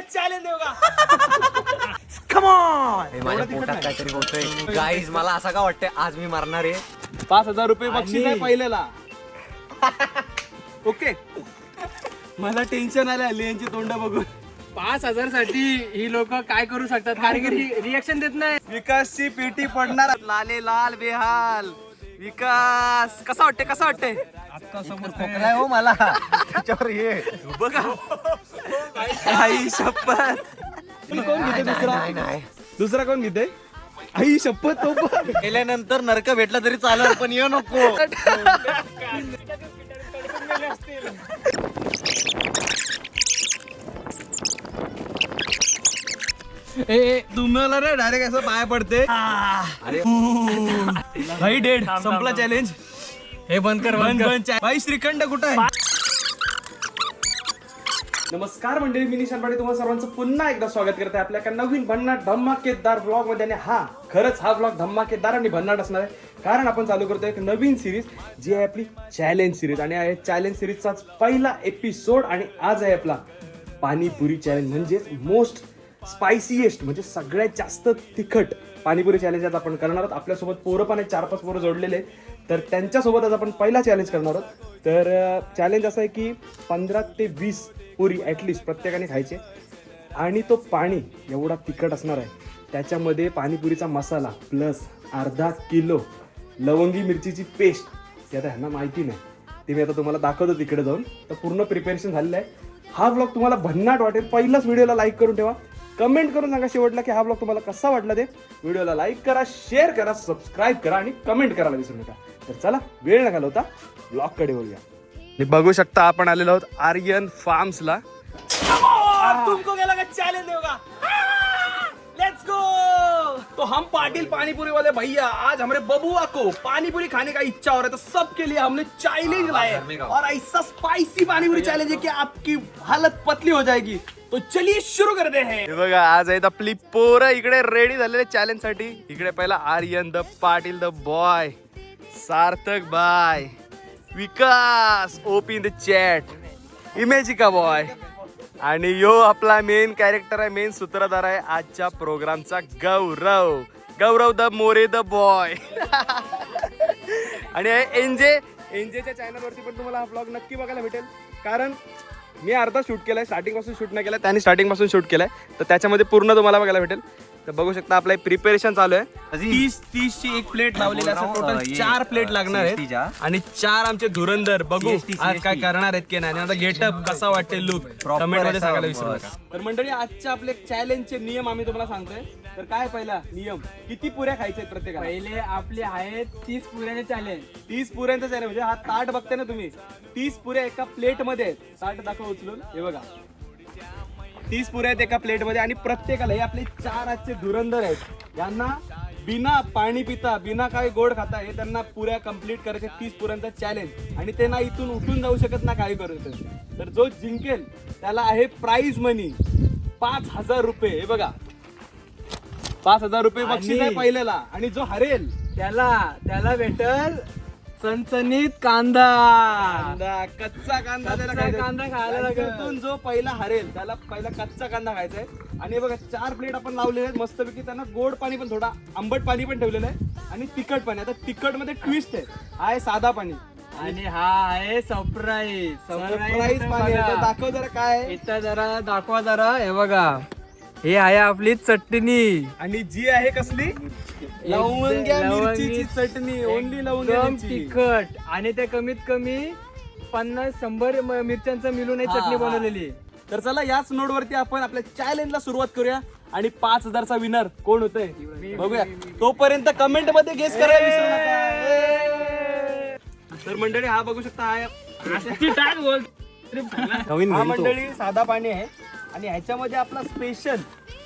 Challenge होगा. Come on. माझ्या पोटात काहीतरी होतंय गाईज. मला असं का वाटतंय आज मी मारणार आहे. 5,000 रुपये बक्षीस आहे पहिल्याला. ओके. मला टेन्शन आलं लेनची तोंड बघून. 5,000 साठी ही लोक काय करू शकतात कारण की रिएक्शन देत नाही. विकासची पेटी पडणार. लाले लाल बेहाल. विकास कसा वाटते कसा वाटते. आता समोर खोकलाय हो मला त्याच्यावर ये बघा आई शपथ. कोण घेते दुसरा. दुसरा कोण घेते आई शपथ. तो पण गेल्यानंतर नरक भेटला तरी चालेल पण ये नको. तुम्हाला रे डायरेक्ट असं पाय पडते. भाई डेड संपला चॅलेंज. हे बंद कर बंद कर. भाई श्रीखंड कुठं आहे. नमस्कार मंडळी, मी निशान पाटील तुम्हाला सर्वांचं पुन्हा एकदा स्वागत करते आपल्या एका नवीन भन्नाट धमाकेदार व्लॉग मध्ये. आणि खरंच हा व्लॉग धमाकेदार आणि भन्नाट असणार आहे कारण आपण चालू करतोय एक नवीन सिरीज जी आहे आपली चॅलेंज सिरीज. आणि चॅलेंज सिरीजचाच पहिला एपिसोड. आणि आज आहे आपला पाणीपुरी चॅलेंज म्हणजेच मोस्ट स्पायसीएस्ट म्हणजे सगळ्यात जास्त तिखट पाणीपुरी चॅलेंज आज आपण करणार आहोत. आपल्यासोबत पोरं पण 4-5 पोरं जोडलेले, तर त्यांच्यासोबत आज आपण पहिला चॅलेंज करणार आहोत. तर चॅलेंज असं आहे की 15 ते 20 पुरी ॲटलिस्ट प्रत्येकाने खायचे. आणि तो पाणी एवढा तिखट असणार आहे. त्याच्यामध्ये पाणीपुरीचा मसाला प्लस अर्धा किलो लवंगी मिरचीची पेस्ट. ती आता ह्यांना माहिती नाही, ते मी आता तुम्हाला दाखवतो तिकडे जाऊन. तर पूर्ण प्रिपरेशन झालेलं आहे. हा व्लॉग तुम्हाला भन्नाट वाटेल. पहिलाच व्हिडिओला लाईक करून ठेवा. कमेंट करून सांगा शेवटला की हा ब्लॉग तुम्हाला कसा वाटला. ते व्हिडिओला लाईक करा, शेअर करा, सबस्क्राइब करा आणि कमेंट करायला विसरू नका. तर चला वेळ न घालवता ब्लॉग कडे वळूया. बघू शकता आपण आलेलो आहोत आर्यन फार्म्सला. तुमको क्या लगा चैलेंज होगा. Let's go. तो हम पाटिल पानीपुरी वाले भैया आज हमारे बबुआ को पानीपुरी खाने का इच्छा हो रहा है, तो सबके लिए हमने चैलेंज लाया है. और ऐसा स्पाइसी पानीपुरी चैलेंज है कि आपकी हालत पतली हो जाएगी. तो चलिए शुरू करते हैं. बघा आज आहेत आपली पोरं इकडे रेडी झालेले चॅलेंज साठी. इकडे पहिला Aryan the Patil the boy, Sarthak bye, Vikas OP in the chat, Imagica boy आणि यो आपला मेन कॅरेक्टर आहे, मेन सूत्रधार आहे आजच्या प्रोग्रामचा गौरव. गौरव द मोरे द बॉय. आणि एनजेच्या चॅनलवरती पण तुम्हाला हा व्लॉग नक्की बघायला भेटेल कारण मी अर्धा शूट केलाय, स्टार्टिंग पासून शूट नाही केलाय, त्याने स्टार्टिंग पासून शूट केलाय. तर त्याच्यामध्ये पूर्ण तुम्हाला बघायला भेटेल. तर बघू शकता आपलं प्रिपरेशन चालू आहे. 30 ची एक प्लेट लावलेली आहे. टोटल 4 प्लेट लागणार आहेत आणि 4 आमचे धुरंधर. बघू आज काय करणार आहेत की नाही. आता गेटअप कसा वाटेल, लुक कमेंट मध्ये सांगायला विसरू नका. तर मंडळी आजचे आपले चॅलेंजचे नियम आम्ही तुम्हाला सांगतोय. तर काय पहिला नियम, किती पुऱ्या खायच्या प्रत्येकाला. पहिले आपले आहेत 30 पुऱ्याचे चॅलेंज. 30 पुऱ्यांचा चॅलेंज म्हणजे हा ताट बघते ना तुम्ही, 30 पुऱ्या एका प्लेट मध्ये आहेत. ताट दाखव उचलून. हे बघा 30 पुऱ्या आहेत एका प्लेट मध्ये. आणि प्रत्येकाला हे आपले 4 आजचे धुरंधर आहेत. यांना बिना पाणी पिता बिना काही गोड खाता हे त्यांना पुऱ्या कंप्लीट करायचे. 30 पुऱ्यांचा चॅलेंज. आणि ते ना इथून उठून जाऊ शकत ना काही करू. तर जो जिंकेल त्याला आहे प्राइज मनी 5,000 रुपये. हे बघा 5,000 रुपये बक्षीस आहे पहिल्याला. आणि जो हरेल त्याला भेटल चणचणीत कांदा. कच्चा कांदा खायला लागेल. जो पहिला हरेल त्याला पहिला कच्चा कांदा खायचा आहे. आणि बघा 4 प्लेट आपण लावलेले आहेत मस्तपैकी. त्यांना गोड पाणी पण, थोडा आंबट पाणी पण ठेवलेलं आहे आणि तिखट पाणी. आता तिखट मध्ये ट्विस्ट आहे, हा आहे साधा पाणी आणि हा आहे सरप्राईज पाणी. दाखव जरा काय इथं जरा दाखवा जरा. हे बघा हे आहे आपली चटणी. आणि जी आहे कसली लवंग्या मिरचीची चटणी. ओनली लवंग्या तिखट. आणि ते कमीत कमी 50-100 मिरच्यांचं मिळून ही चटणी बनवलेली. तर चला याच नोट वरती आपण आपल्या चॅलेंजला सुरुवात करूया. आणि 5,000चा विनर कोण होतंय बघूया. तोपर्यंत कमेंट मध्ये गेस करायला विसरू नका. तर मंडळी हा बघू शकता हा मंडळी साधा पाणी आहे. आणि ह्याच्यामध्ये आपला स्पेशल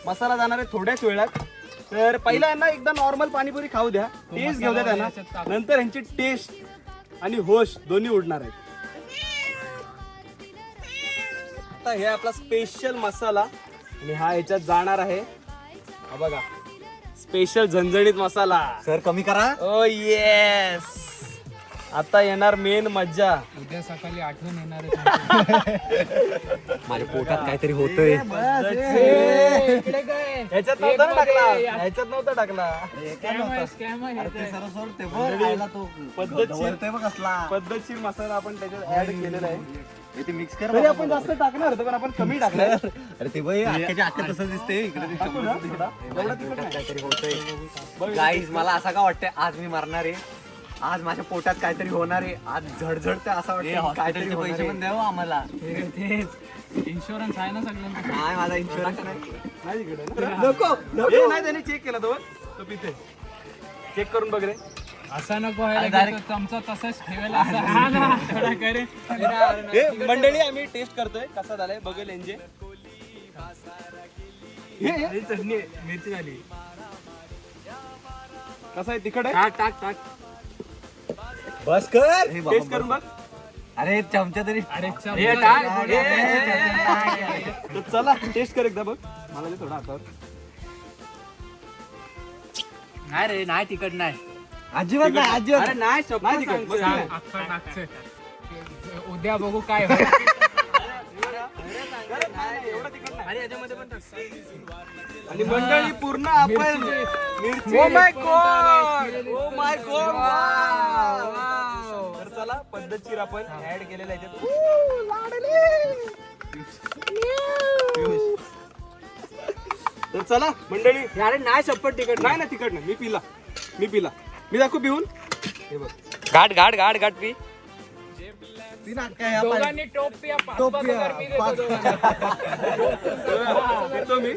मसाला जाणार आहे थोड्याच वेळात. तर पहिला यांना एकदा नॉर्मल पाणीपुरी खाऊ द्या, टेस्ट घेऊ द्या त्यांना. नंतर यांची टेस्ट आणि होश दोन्ही उडणार आहेत. आता हे आपला स्पेशल मसाला आणि हा याच्यात जाणार आहे. हा बघा स्पेशल झणझणीत मसाला. सर कमी करा. ओ येस. आता येणार मेन मज्जा. उद्या सकाळी आठवण येणार माझ्या पोटात काहीतरी होतंय. ह्याच्यात नव्हता ना टाकला, ह्याच्यात नव्हता टाकला. पद्धतशीर मसाला आपण त्याच्यात ऍड केलेला आहे. ते मिक्स कर. तरी आपण जास्त टाकणार होतो पण आपण कमी टाकलाय. अरे ते बाई अख्ख्याच्या अख्ख्या तसं दिसते इकडे ते टाकू ना थोडा? एवढा तिखट नाही. काहीतरी होतंय. गाईज मला असं का वाटतंय आज मी मरणार आहे. आज माझ्या पोटात काहीतरी होणार आहे. आज झडझडते असं वाटतं काहीतरी पैसे पण द्यावं आम्हाला. इन्शुरन्स आहे ना सगळ्यांना. काय माझा इन्शुरन्स नाही. नाही तिकडे ना. हे नाही त्याने चेक केला तो पिते. चेक करून बघ रे. असा नको व्हायला चमचा तसाच ठेवायला थोडा करे. हे मंडळी आम्ही टेस्ट करतोय कसा झालाय बघेल एनजे. हे चटणी मिरची झाली. कसा आहे तिखट आहे. टाक टाक टाक. बस कर हे बाबा, टेस्ट करून बघ. अरे चमचा तरी. अरे तर चला टेस्ट कर एकदा बघ. मला दे थोडा हातावर. नाही रे नाही तिकट नाही. अजिबात नाही अजिबात अरे नाही नाही तिखट. मस्त आहे. अख्खा टाकतोय. उद्या बघू काय नाही, एवढं तिखट नाही. अरे याच्यामध्ये पण टाक. आणि मंडळी पूर्ण आपण मिरची. Oh my God! Oh my God! तर चला पद्धतशीर आपण ऍड केलेलं आहे याच्यात. तर चला मंडळी. अरे नाही शपथ तिकट नाही ना तिखट नाही. मी पिला मी दाखवू पिऊन. हे बघ घाट घाट घाट घाट पी. दोघांनी टोप पिया. पितो मी.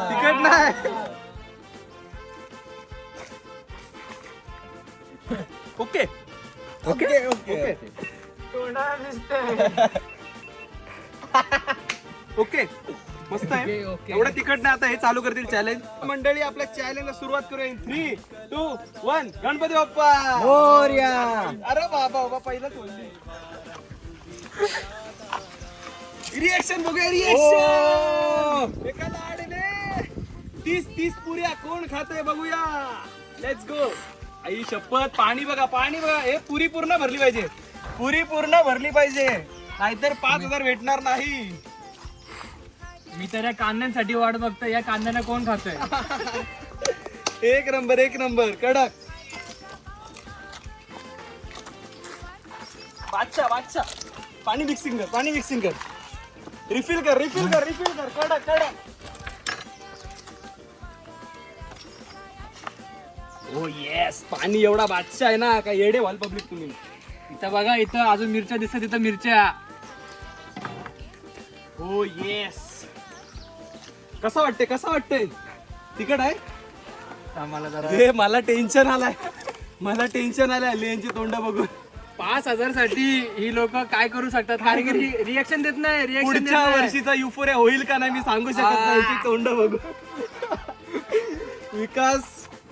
तिखट नाही. ओके ओके ओके ओके मस्त आहे. एवढं तिखट नाही. आता हे चालू करतील चॅलेंज. मंडळी आपल्या चॅलेंजला सुरुवात करूया. 3, 2, 1 गणपती बाप्पा. अरे बाबा बाबा पहिलाच बोलली. रिएक्शन बघूया रिएक्शन. एका लाडीने 30 पुऱ्या कोण खाते बघूया. Let's go. आई शपथ. पाणी बघा हे पुरी पूर्ण भरली पाहिजे. पुरी पूर्ण भरली पाहिजे नाहीतर 5,000 भेटणार नाही. मी तर या कांद्यांसाठी वाट बघतो. या कांद्यांना कोण खातोय. एक नंबर कडक. बादशाह पाणी मिक्सिंग कर. रिफिल कर कडक. ओ येस. पाणी एवढा बादशाह आहे ना काय येडे व्हाल पब्लिक तुम्ही. इथं बघा इथं अजून मिरच्या दिसतात. इथं मिरच्या. हो येस. कसं वाटतंय तिखट आहे. आम्हाला जरा हे मला टेन्शन आलाय यांची तोंड बघून. 5,000 साठी ही लोक काय करू शकतात. कारण की रिएक्शन देत नाही. रिएक्शन पुढच्या वर्षीचा युफोरिया होईल का नाही मी सांगू शकत नाही. यांची तोंड बघून.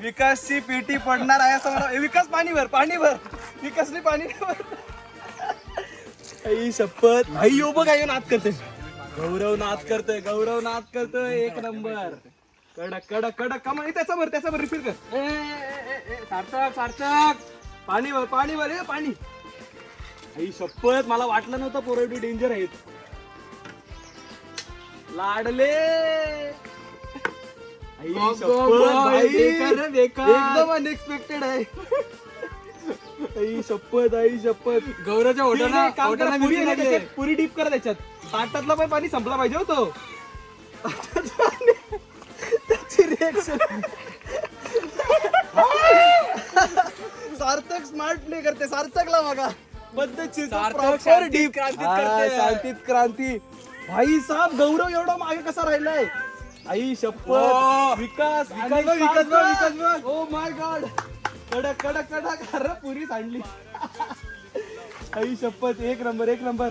विकासची पेटी पडणार आहे असं मला. विकास पाणी भर. विकासने पाणी भर. आई शपथ. आई यो बघ नाद करते. गौरव नाद करतोय. एक नंबर. कडक कमा. त्याचा भर रिफिल कर. सार्थक पाणी भर हे पाणी. आई शपथ मला वाटलं नव्हतं पोरं डेंजर आहेत. लाडले. आई शपथ भाई. एकदम अनएक्सपेक्टेड आहे. आई शपथ गौरवच्या ओठाला पुरी डीप करा त्याच्यात. ताटातला पण पाणी संपला पाहिजे होतो. त्याची रिएक्शन. सार्थक स्मार्ट प्ले करते. सार्थकला बघा पद्धतशीर शांतीत क्रांती. भाई साहब गौरव एवढा मागे कसा राहिलाय. आई शपथ. विकास. Oh my god. कडक अरे पुरी सांडली. आई शपथ. एक नंबर.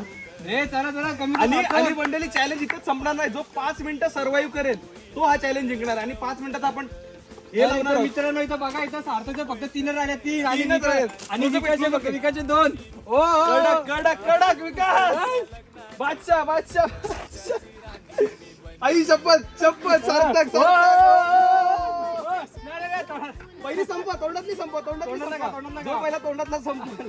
चला कमी. आणि मंडळी चॅलेंज इथंच संपणार नाही. जो 5 मिनिटं सर्व्हाइव्ह करेल तो हा चॅलेंज जिंकणार. आणि 5 मिनिटात आपण हे लावणार. मित्रांनो इथं बघा इथं सार्थकचे फक्त 3 राहिले. 3 आणि विकासचे फक्त विकासचे 2. कडक विकास. बादशाह. आई शपथ. सार्थक. पहिली संपवा, तोंडातली संपवा, तोंडातली संपवा. जो पहिला तोंडातला संपवा.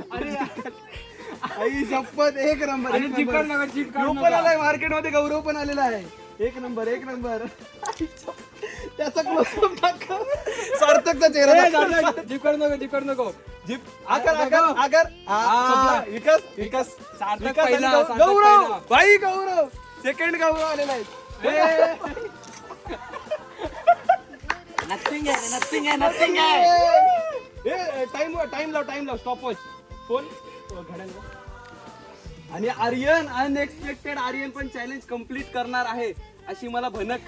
आई शपथ, एक नंबर. आणि चिप काढ नका, चिप काढ तो पण नका. आलाय मार्केटमध्ये, गौरव पण आलेला आहे. एक नंबर, एक नंबर. त्याचा क्लोजअप दाखव. सार्थकचा चेहरा दाखव. चिप काढ नको, चिप काढ नको. जीप आकर आकर आकर. संपला. विकास विकास सार्थक विकास आणि पहिला, सार्थक गौरव पहिला. भाई, गौरव सेकंड गौरव आलेला आहे. नथिंग आहे. टाइम लाव स्टॉप वॉच फोन घड्याळ. आणि आर्यन अनएक्सपेक्टेड, आर्यन पण चॅलेंज कम्प्लीट करणार आहे अशी मला भनक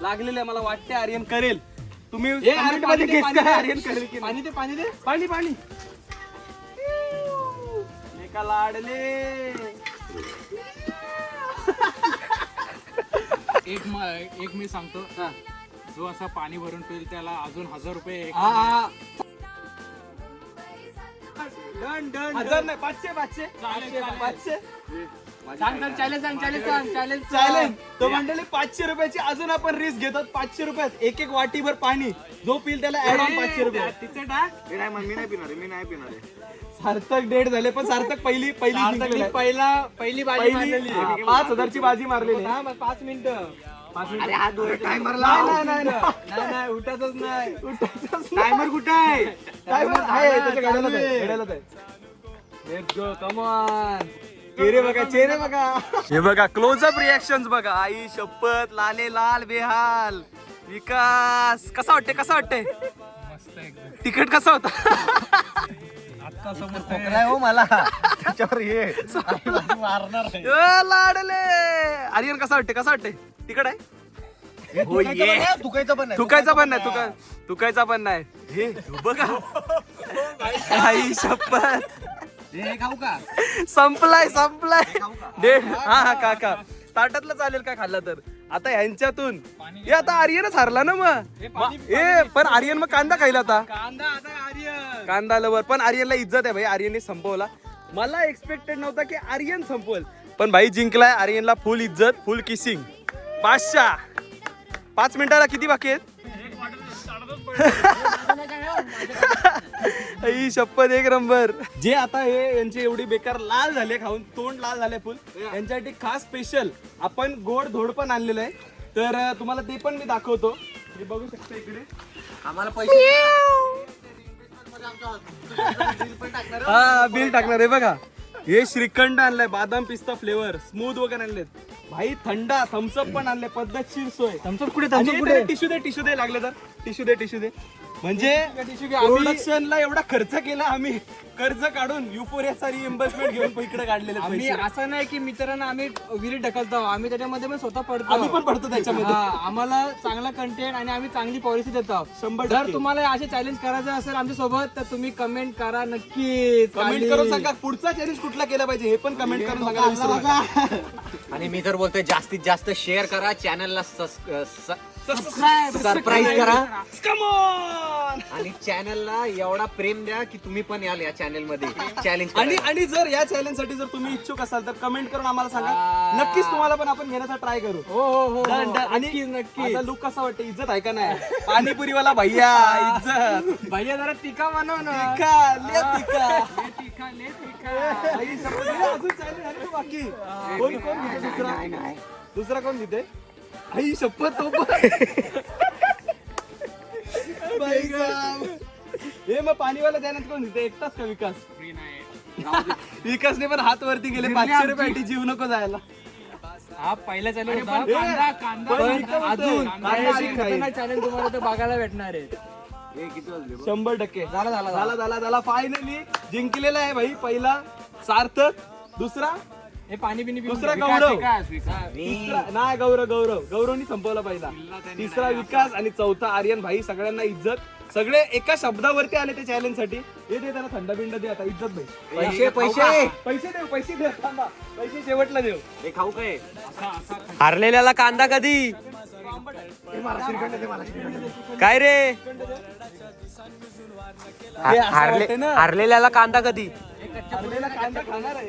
लागलेली आहे. मला वाटते आर्यन करेल. तुम्ही comment मध्ये guess करा आर्यन करेल की पाणी दे, पाणी दे. पाणी पाणी. एका लाडले. एक मी सांगतो, जो असा पाणी भरून पिईल त्याला अजून 1000 रुपये. Done done. 1000 नाही, 500 500 500. सांग सांग, चॅलेंज सांग, चॅलेंज सांग, चॅलेंज चॅलेंज तो मंडळी 500 रुपयाची अजून आपण रिस्क घेतात. 500 रुपयात एक एक वाटीभर पाणी जो पिल त्याला ऍड ऑन 500 रुपये. तिथे टाक. मी नाही पिणार आहे. सार्थक डेट झाले, पण सार्थक पहिली जिंकलेला आहे. पहिली बाजी मारलेली. 5,000 ची बाजी मारलेली आहे. हा, मग 5 मिनिटं. 5 मिनिटं. अरे हा टायमर नाही नाही, उठायचंच नाही. टायमर कुठे आहे? टायमर आहे त्याच्या घड्याळात आहे. Let's go, come on. चेहरे बघा. हे बघा क्लोजअप रिएक्शन बघा. आई शपथ, लाले लाल बेहाल. विकास कसा वाटते मस्त एकदम. तिकट कसा होता? आता समोर खोकला आहे हो मला. त्याच्यावर ये मारणार आहे. लाडले. आर्यन कसा वाटते तिकट आहे? तुकायचं पण नाही. तुकायचा पण नाही. हे बघा. आई शपथ. हे खाऊ का? संपलाय डेट. हा काका ताटातलं चालेल का खाल्ला तर. आता ह्यांच्यातून हे आता आर्यनच हारला ना मग. पण आर्यन मग कांदा खायला आता. कांदा लवर. पण आर्यनला इज्जत आहे भाई, आर्यनने संपवला. मला एक्सपेक्टेड नव्हता की आर्यन संपवल, पण भाई जिंकलाय. आर्यनला फुल इज्जत, फुल किसिंग. 500. 5 मिनिटाला किती बाकी आहेत? आई शपथ, एक नंबर. जे आता हे यांचे एवढी बेकार लाल झाले खाऊन, तोंड लाल झाले फुल, यांच्यासाठी खास स्पेशल आपण गोड धोड पण आणलेलं आहे. तर तुम्हाला ते पण मी दाखवतो. हे बघू शकता इकडे. आम्हाला पैसे हा बिल टाकणार आहे बघा. हे श्रीखंड आणलंय, बादाम पिस्ता फ्लेवर, स्मूथ वगैरे आणलेत भाई. थंडा थम्सअप पण आणले, पद्धतशीर सोय. थम्सअप कुठे, आणि थम्सअप कुठे? टिश्यू दे लागले तर. टिश्यू दे. म्हणजे प्रोडक्शनला एवढा खर्च केला आम्ही, कर्ज काढून युफोरियाचा रिएम्बर्समेंट घेऊन इकडे काढलेले आम्ही पैसे. असं नाही की मित्रांना आम्ही विहिरीत ढकलतो, आम्ही त्याच्यामध्ये पण स्वतः पडतो. आम्ही पण पडतो त्याच्यामध्ये. हा, आम्हाला चांगला कंटेंट आणि आम्ही चांगली पॉलिसी देतो. 100%. जर तुम्हाला असे चॅलेंज करायचं असेल आमच्या सोबत तर तुम्ही कमेंट करा नक्कीच. कमेंट करून सांगा पुढचा चॅलेंज कुठला केला पाहिजे, हे पण कमेंट करून सांगा. विसरू नका. आणि मी तर बोलतोय जास्तीत जास्त शेअर करा, चॅनलला Subscribe. सरप्राईज करा Come on. आणि चॅनलला एवढा प्रेम द्या की तुम्ही पण याल या चॅनल मध्ये चॅलेंज. आणि जर या चॅलेंज साठी जर तुम्ही इच्छुक असाल तर कमेंट करून आम्हाला सांगा. नक्कीच तुम्हाला पण आपण घेण्याचा ट्राय करू. हो डन, डन. आणि नक्की आता लुक कसा वाटतं? इज्जत आहे का नाही? पाणीपुरीवाला भैया इज्जत. भैया जरा तिखा बनव ना. तिखा, ले तिखा. आई, अजून challenge आहे का बाकी? कोण घेते दुसरा? दुसरा कोण घेते? आई शपथ तो पण. बाई साहब. हे मग पाणीवाला द्यायला कोण घेते? एकटाच का विकास? विकासने पण हात वरती गेले. 500 रुपयासाठी जीव नको जायला. हा पहिला चॅलेंज पण कांदा अजून कांदा अजून खाईल. चॅलेंज तुम्हाला तर बघायला भेटणार आहे. 100%. झाला फायनली जिंकलेला आहे भाई. पहिला सार्थक, दुसरा हे पाणी पिणी दुसरा गौरव. तिसरा नाही गौरवनी संपवला पहिला. तिसरा विकास आणि चौथा आर्यन. भाई सगळ्यांना इज्जत. सगळे एका शब्दावरती आले ते चॅलेंज साठी. हे दे त्याला थंड बिंड दे आता. इज्जत भाई. पैसे देऊ. थांबा, पैसे शेवटला देऊ. हे खाऊ काय? हारलेल्याला कांदा कधी? काय रे? हारलेल्याला कांदा कधी? हारलेला कांदा खाणार आहे.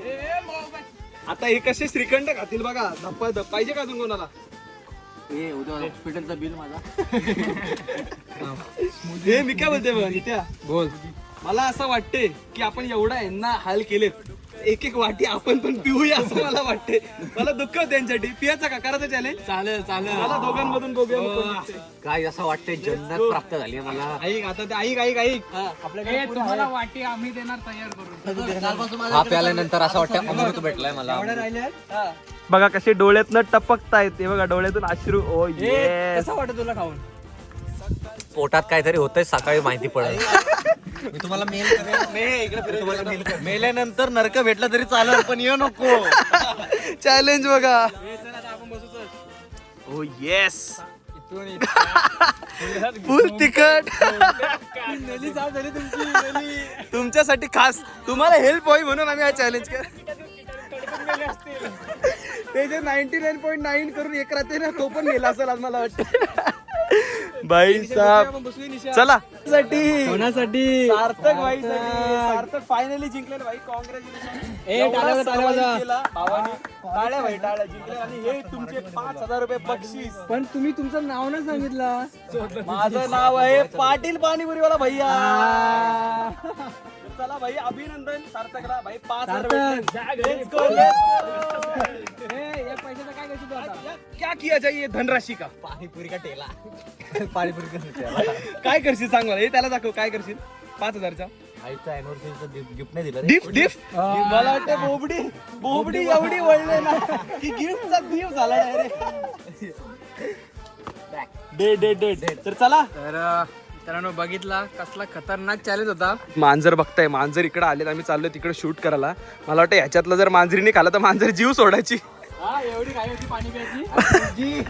आता हे कसे श्रीखंड खातील बघा. धप्पा धप पाहिजे का अजून कोणाला? हॉस्पिटलचं बिल माझा. हे मी काय बोलते बघ नित्या, बोल. मला असं वाटते की आपण एवढा यांना हाल केलेत, एक एक वाटी आपण पण पिऊया असं मला वाटते. मला दुःख होतं त्यांच्यासाठी. पियाचा का करायचं चॅलेंज? चालेल चालेल. मला दोघांमधून बघूया मग कोण जिंकते. काय असं वाटतंय जन्नत प्राप्त झाली मला. ऐक आता ते ऐक आपल्याकडे पुढं आहे. तुम्हाला वाटी आम्ही देणार तयार करून. हा प्याल्यानंतर असं वाटतं अमृत भेटलाय मला. बघा कसे डोळ्यातनं टपकतायत ते, बघा डोळ्यातून अश्रू. ओ ये कसं वाटत तुला खाऊन? पोटात काहीतरी होतंय सकाळी माहिती पडेल. मी तुम्हाला मेल करेन. मेल्यानंतर नरक भेटला तरी चालेल पण येऊ नको. चॅलेंज बघा. ओ येस फुल तिखट. तुमच्यासाठी खास तुम्हाला हेल्प होई म्हणून आम्ही हा चॅलेंज ते जे 99.9 करून एक राहते ना तो पण नेला असेल आज मला वाटतं. भाई साहब चला कोणासाठी? सार्थक भाई सार्थक फायनली जिंकले भाई. कॉंग्रॅच्युलेशन. टाळ्या भाई टाळ्या जिंकले. आणि हे तुमचे 5,000 रुपये बक्षीस. पण तुम्ही तुमचं नाव नाही सांगितलं. माझं नाव आहे पाटील पाणीपुरीवाला भैया. चला भाई अभिनंदन सार्थकला भाई. 5,000 Let's go, let's go. या पैशाचं काय करशील तू आता? क्या किया जाइए धनराशी का? पाणीपुरी का टेला. पाणीपुरी का काय करशील सांग मला. हे त्याला दाखव काय करशील. 5,000चा आईचा अॅनिव्हर्सरीचं गिफ्ट नाही दिलं रे. गिफ्ट मला वाटतं बोबडी एवढी वळले ना की गिफ्टचा दिव झाला डायरेक्ट. डे तर चला. तर मित्रांनो बघितला कसला खतरनाक चॅलेंज होता. मांजर बघताय. मांजर इकडे आलेत. आम्ही चाललोय तिकडे शूट करायला. मला वाटतं ह्याच्यातलं जर मांजरीने खाला तर मांजर जीव सोडायची. एवढी काय होती पाणी प्यायची?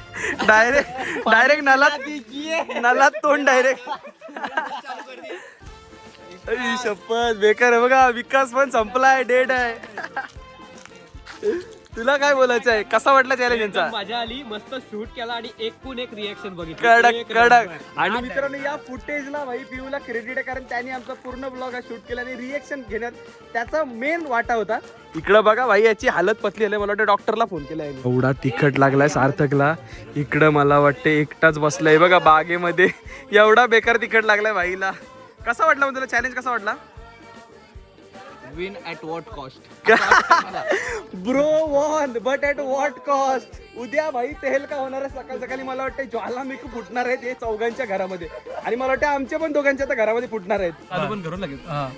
डायरेक्ट नलात तोंड डायरेक्ट. शपथ बेकार आहे बघा. विकास पण संपलाय. डेड आहे. तुला काय बोलायचं आहे. कसा वाटला चॅलेंज यांचा? मजा आली. मस्त शूट केला आणि एकूण एक रिएक्शन बघितलं. कडक. आणि मित्रांनो या फुटेजला भाई पिऊला क्रेडिट आहे कारण त्याने आमचा पूर्ण ब्लॉग हा शूट केला आणि रिएक्शन घेण्यात त्याचा मेन वाटा होता. इकडं बघा भाई याची हालत पतली आहे. मला वाटतं डॉक्टरला फोन केलाय. एवढा तिखट लागलाय सार्थकला. इकडं मला वाटतं एकटाच बसलाय बघा बागेमध्ये. एवढा बेकार तिखट लागलाय भाईला. कसा वाटला म्हणजे तुला चॅलेंज कसा वाटला? Win at what cost. Bro won but at what cost. उद्या भाई तेल का होणार आहे. सकाळ सकाळी मला वाटतं ज्वालामुखी फुटणार आहेत हे चौघांच्या घरामध्ये. आणि मला वाटतं आमच्या पण दोघांच्या आता घरामध्ये फुटणार आहेत. आता पण करू लागेल.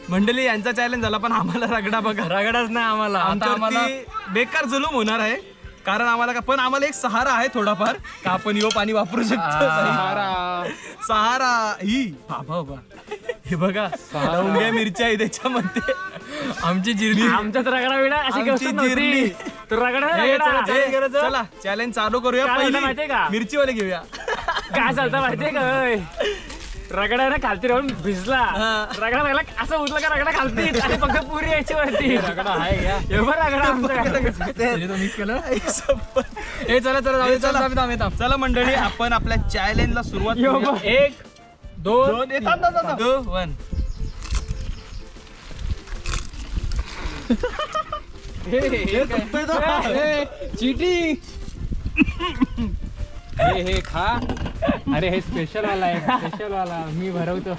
मंडळी यांचा चॅलेंज झाला पण आम्हाला रगडा बघा. रगडाच नाही आम्हाला. आमच्या बेकार जुलूम होणार आहे कारण आम्हाला पण आम्हाला एक सहारा आहे थोडाफार का आपण यो पाणी वापरू शकतो. सहारा ही बाबा हे बघा लवंग्या मिरच्या आहे त्याच्यामध्ये. आमची जिरली. आमच्यात रगडा वेळा अशी गोष्ट नव्हती. तो रगडा चला चॅलेंज चालू करूया. माहितीये का? मिरचीवाले घेऊया. काय चालतं माहितीये का? रगडा ना खालती राहून भिजला. रगडा लागला असं उचला का रगडा खालती आणि फक्त पुरी यायची वरती. रगडा आहे एवढा रगडा मिक्स केलं. हे चला चला मंडळी आपण आपल्या चॅलेंजला सुरुवात करूया. 1 2 2 1. चीटिंग. हे खा. अरे हे स्पेशल वाला आहे. स्पेशल वाला मी भरवतो.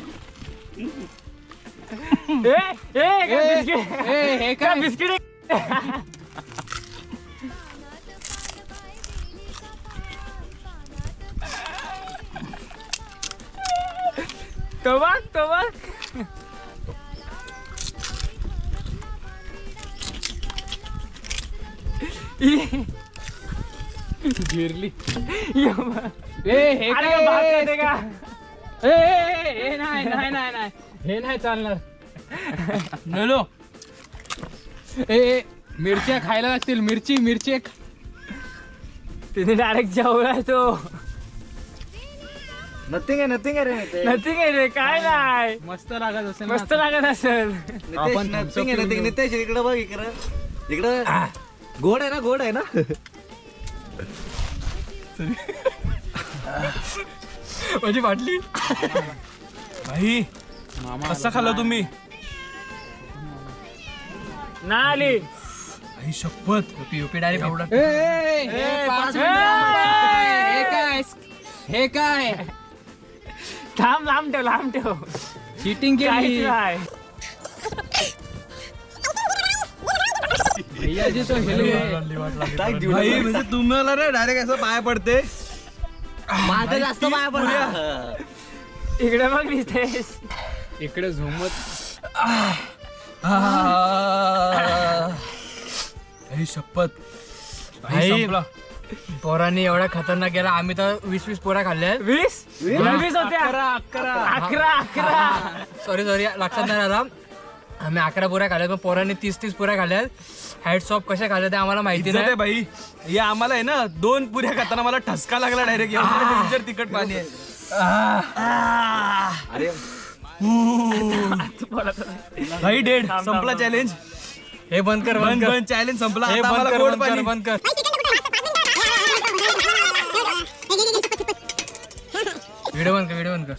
हे काय बिस्किट? तो बघ गिरली. हे नाही हे नाही चालणार. नलो मिरच्या खायला लागतील. मिरची तिने डायरेक्ट जेवला तो. नथिंग आहे रे. काय नाही. मस्त लागत असेल. मस्त लागत असेल. नितेश इकडं बघ. इकडं गोड आहे ना. माझी बाटली. भाई कसं खाल्लं तुम्ही? ना आली. आई शपथ. युपी डायरेक्ट एवढा. हे काय थांब लांब ठेव चिटिंग काहीच नाही. भैयाजी तो हेलवे भाई म्हणजे तुम्हाला ना डायरेक्ट असं पाय पडते माझं जास्त पाय पडला. इकडे बघ नितेश. इकडे झोमत शपथ भाई पोरांनी एवढा खतरनाक केला. आम्ही तर 20 पोरा खाल्ल्या. 20 होत्या. 11 सॉरी लक्षात नाही आला. आम्ही 11 पुऱ्या खाल्ल्यात पण पोरांनी 30 पुऱ्या खाल्ल्यात. हॅट्स ऑफ कशा खाल्ल्या ते आम्हाला माहिती नाही. भाई हे आम्हाला आहे ना 2 पुऱ्या खाताना मला ठसका लागला डायरेक्ट. तिखट पाणी आहे. अरे भाई डेड संपला चॅलेंज. हे बंद कर चॅलेंज संपला. हे आता बंद आम्हाला कर गोड बंद कर पाणी. बंद कर. व्हिडिओ बंद कर.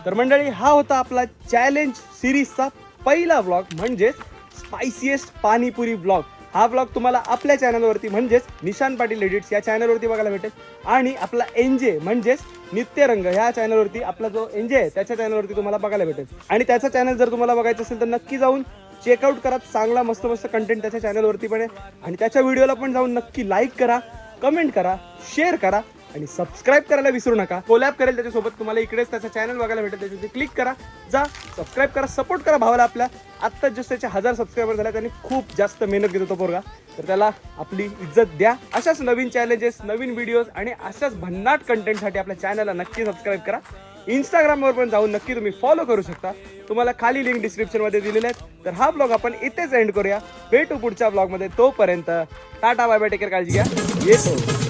तर मंडळी हा होता आपला चॅलेंज सिरीजचा पहिला व्लॉग म्हणजेच स्पायसिएस्ट पाणीपुरी व्लॉग. हा व्लॉग तुम्हाला आपल्या चॅनलवरती म्हणजेच निशान पाटील एडिट्स या चॅनलवरती बघायला भेटेल आणि आपला एनजे म्हणजेच नित्यरंग ह्या चॅनलवरती आपला जो एनजे आहे त्याच्या चॅनलवरती तुम्हाला बघायला भेटेल. आणि त्याचा चॅनल जर तुम्हाला बघायचं असेल तर नक्की जाऊन चेकआउट करा. चांगला मस्त कंटेंट त्याच्या चॅनलवरती पण आहे आणि त्याच्या व्हिडिओला पण जाऊन नक्की लाईक करा, कमेंट करा, शेअर करा आणि सबस्क्राईब करायला विसरू नका. कोलॅब करेल त्याच्यासोबत. तुम्हाला इकडेच त्याचा चॅनल बघायला भेटेल. त्याच्यावरती क्लिक करा, जा सबस्क्राईब करा, सपोर्ट करा भावाला आपल्या. आत्ताच जस्ट त्याचे 1000 सबस्क्रायबर झाले. त्यांनी खूप जास्त मेहनत घेत होतो पोरगा. तर त्याला आपली इज्जत द्या. अशाच नवीन चॅलेंजेस, नवीन व्हिडिओज आणि अशाच भन्नाट कंटेंटसाठी आपल्या चॅनलला नक्की सबस्क्राईब करा. इंस्टाग्रामवर पण जाऊन नक्की तुम्ही फॉलो करू शकता. तुम्हाला खाली लिंक डिस्क्रिप्शनमध्ये दिलेले आहेत. तर हा ब्लॉग आपण इथेच एंड करूया. भेटू पुढच्या ब्लॉगमध्ये. तोपर्यंत tata bye bye, take care, काळजी घ्या. येतो.